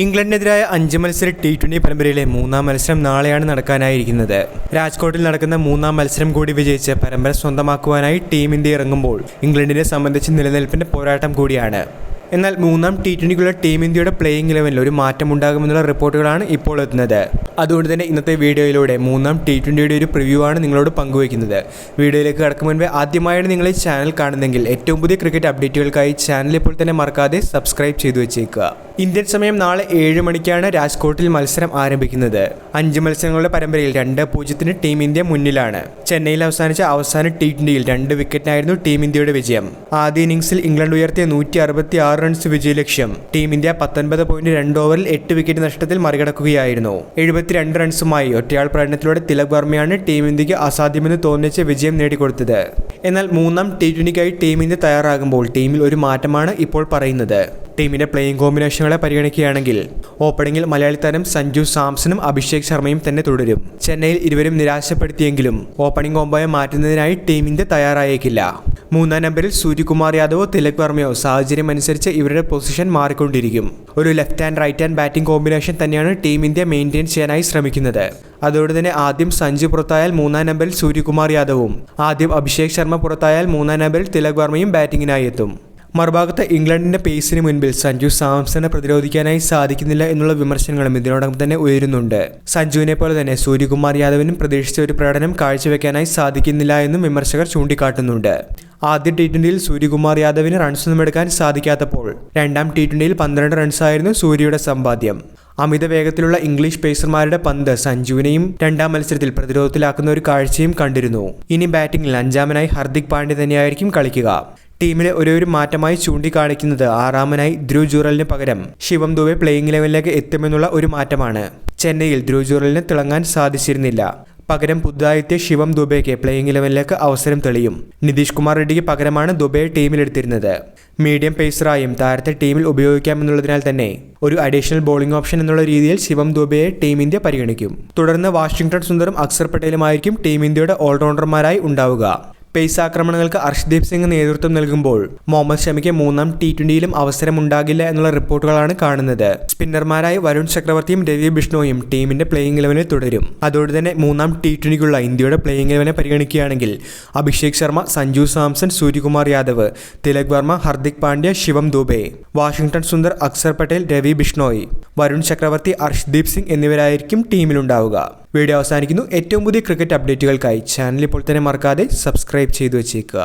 ഇംഗ്ലണ്ടിനെതിരായ 5 മത്സര T20 പരമ്പരയിലെ മൂന്നാം മത്സരം നാളെയാണ് നടക്കാനായിരിക്കുന്നത്. രാജ്കോട്ടിൽ നടക്കുന്ന മൂന്നാം മത്സരം കൂടി വിജയിച്ച് പരമ്പര സ്വന്തമാക്കുവാനായി ടീം ഇന്ത്യ ഇറങ്ങുമ്പോൾ ഇംഗ്ലണ്ടിനെ സംബന്ധിച്ച് നിലനിൽപ്പിന്റെ പോരാട്ടം കൂടിയാണ്. എന്നാൽ മൂന്നാം T20ക്കുള്ള ടീം ഇന്ത്യയുടെ പ്ലേയിങ് 11-ൽ ഒരു മാറ്റമുണ്ടാകുമെന്നുള്ള റിപ്പോർട്ടുകളാണ് ഇപ്പോൾ എത്തുന്നത്. അതുകൊണ്ട് തന്നെ ഇന്നത്തെ വീഡിയോയിലൂടെ മൂന്നാം T20യുടെ ഒരു പ്രിവ്യൂ ആണ് നിങ്ങളോട് പങ്കുവയ്ക്കുന്നത്. വീഡിയോയിലേക്ക് കടക്കും മുൻപേ ആദ്യമായാണ് നിങ്ങൾ ഈ ചാനൽ കാണുന്നതെങ്കിൽ ഏറ്റവും പുതിയ ക്രിക്കറ്റ് അപ്ഡേറ്റുകൾക്കായി ചാനൽ ഇപ്പോൾ തന്നെ മറക്കാതെ സബ്സ്ക്രൈബ് ചെയ്തു വെച്ചേക്കുക. ഇന്ത്യൻ സമയം നാളെ 7 മണിക്കാണ് രാജ്കോട്ടിൽ മത്സരം ആരംഭിക്കുന്നത്. 5 മത്സരങ്ങളുടെ പരമ്പരയിൽ 2-0 ടീം ഇന്ത്യ മുന്നിലാണ്. ചെന്നൈയിൽ അവസാനിച്ച അവസാന T20യിൽ 2 വിക്കറ്റിനായിരുന്നു ടീം ഇന്ത്യയുടെ വിജയം. ആദ്യ ഇന്നിംഗ്സിൽ ഇംഗ്ലണ്ട് ഉയർത്തിയ 166 റൺസ് വിജയലക്ഷ്യം ടീം ഇന്ത്യ 19.2 ഓവറിൽ 8 വിക്കറ്റ് നഷ്ടത്തിൽ മറികടക്കുകയായിരുന്നു. 72 റൺസുമായി ഒറ്റയാൾ പ്രകടനത്തിലൂടെ തിലക് വർമ്മയാണ് ടീം ഇന്ത്യക്ക് അസാധ്യമെന്ന് തോന്നിച്ച വിജയം നേടിക്കൊടുത്തത്. എന്നാൽ മൂന്നാം T20ക്കായി ടീം ഇന്ത്യ തയ്യാറാകുമ്പോൾ ടീമിൽ ഒരു മാറ്റമാണ് ഇപ്പോൾ പറയുന്നത്. ടീമിന്റെ പ്ലേയിങ് കോമ്പിനേഷനുകളെ പരിഗണിക്കുകയാണെങ്കിൽ ഓപ്പണിംഗിൽ മലയാളി താരം സഞ്ജു സാംസണും അഭിഷേക് ശർമ്മയും തന്നെ തുടരും. ചെന്നൈയിൽ ഇരുവരും നിരാശപ്പെടുത്തിയെങ്കിലും ഓപ്പണിംഗ് കോംബോയെ മാറ്റുന്നതിനായി ടീം ഇന്ത്യ തയ്യാറായേക്കില്ല. 3-ാം നമ്പറിൽ സൂര്യകുമാർ യാദവോ തിലക് വർമ്മയോ സാഹചര്യമനുസരിച്ച് ഇവരുടെ പൊസിഷൻ മാറിക്കൊണ്ടിരിക്കും. ഒരു left hand right hand batting combination തന്നെയാണ് ടീം ഇന്ത്യ മെയിൻറ്റെയിൻ ചെയ്യാനായി ശ്രമിക്കുന്നത്. അതോടെ തന്നെ ആദ്യം സഞ്ജു പുറത്തായാൽ 3-ാം നമ്പറിൽ സൂര്യകുമാർ യാദവും ആദ്യം അഭിഷേക് ശർമ്മ പുറത്തായാൽ 3-ാം നമ്പറിൽ തിലക് വർമ്മയും ബാറ്റിങ്ങിനായി എത്തും. മറുഭാഗത്ത് ഇംഗ്ലണ്ടിന്റെ പേസിന് മുൻപിൽ സഞ്ജു സാംസനെ പ്രതിരോധിക്കാനായി സാധിക്കുന്നില്ല എന്നുള്ള വിമർശനങ്ങളും ഇതിനോടകം തന്നെ ഉയരുന്നുണ്ട്. സഞ്ജുവിനെ പോലെ തന്നെ സൂര്യകുമാർ യാദവിനും പ്രതീക്ഷിച്ച ഒരു പ്രകടനം കാഴ്ചവെക്കാനായി സാധിക്കുന്നില്ല എന്നും വിമർശകർ ചൂണ്ടിക്കാട്ടുന്നുണ്ട്. ആദ്യ T20യിൽ സൂര്യകുമാർ യാദവിന് റൺസൊന്നും എടുക്കാൻ സാധിക്കാത്തപ്പോൾ 2-ാം T20യിൽ 12 റൺസായിരുന്നു സൂര്യയുടെ സമ്പാദ്യം. അമിത വേഗത്തിലുള്ള ഇംഗ്ലീഷ് പേസർമാരുടെ പന്ത് സഞ്ജുവിനെയും 2-ാം മത്സരത്തിൽ പ്രതിരോധത്തിലാക്കുന്ന ഒരു കാഴ്ചയും കണ്ടിരുന്നു. ഇനി ബാറ്റിംഗിൽ 5-ാമനായി ഹർദിക് പാണ്ഡ്യ തന്നെയായിരിക്കും കളിക്കുക. ടീമിലെ ഒരു മാറ്റമായി ചൂണ്ടിക്കാണിക്കുന്നത് 6-ാമനായി ധ്രുവ് ജുറലിന് പകരം ശിവം ദുബെ പ്ലേയിങ് 11-ലേക്ക് എത്തുമെന്നുള്ള ഒരു മാറ്റമാണ്. ചെന്നൈയിൽ ധ്രുവ് ജുറലിന് തിളങ്ങാൻ സാധിച്ചിരുന്നില്ല. പകരം പുതുതായെത്തിയ ശിവം ദുബെക്ക് പ്ലേയിങ് 11-ലേക്ക് അവസരം തെളിയും. നിതീഷ് കുമാർ റെഡ്ഡിക്ക് പകരമാണ് ദുബെയെ ടീമിലെടുത്തിരുന്നത്. മീഡിയം പേസറായും താരത്തെ ടീമിൽ ഉപയോഗിക്കാമെന്നുള്ളതിനാൽ തന്നെ ഒരു അഡീഷണൽ ബോളിംഗ് ഓപ്ഷൻ എന്നുള്ള രീതിയിൽ ശിവം ദുബെയെ ടീം ഇന്ത്യ പരിഗണിക്കും. തുടർന്ന് വാഷിംഗ്ടൺ സുന്ദറും അക്സർ പട്ടേലുമായിരിക്കും ടീം ഇന്ത്യയുടെ ഓൾറൗണ്ടർമാരായി ഉണ്ടാവുക. പേസ് ആക്രമണങ്ങൾക്ക് അർഷ്ദീപ് സിംഗ് നേതൃത്വം നൽകുമ്പോൾ മുഹമ്മദ് ഷമിക്ക് 3-ാം T20യിലും അവസരമുണ്ടാകില്ല എന്നുള്ള റിപ്പോർട്ടുകളാണ് കാണുന്നത്. സ്പിന്നർമാരായി വരുൺ ചക്രവർത്തിയും രവി ബിഷ്ണോയും ടീമിന്റെ പ്ലേയിങ് 11-ൽ തുടരും. അതോടെ തന്നെ 3-ആം T20ക്കുള്ള ഇന്ത്യയുടെ പ്ലേയിങ് 11-നെ പരിഗണിക്കുകയാണെങ്കിൽ അഭിഷേക് ശർമ്മ, സഞ്ജു സാംസൺ, സൂര്യകുമാർ യാദവ്, തിലക് വർമ്മ, ഹർദിക് പാണ്ഡ്യ, ശിവം ദുബെ, വാഷിംഗ്ടൺ സുന്ദർ, അക്സർ പട്ടേൽ, രവി ബിഷ്ണോയ്, വരുൺ ചക്രവർത്തി, അർഷ്ദീപ് സിംഗ് എന്നിവരായിരിക്കും ടീമിലുണ്ടാവുക. വീഡിയോ അവസാനിക്കുന്നു. ഏറ്റവും പുതിയ ക്രിക്കറ്റ് അപ്ഡേറ്റുകൾക്കായി ചാനൽ ഇപ്പോൾ തന്നെ മറക്കാതെ സബ്സ്ക്രൈബ് ചെയ്തു വെച്ചേക്കുക.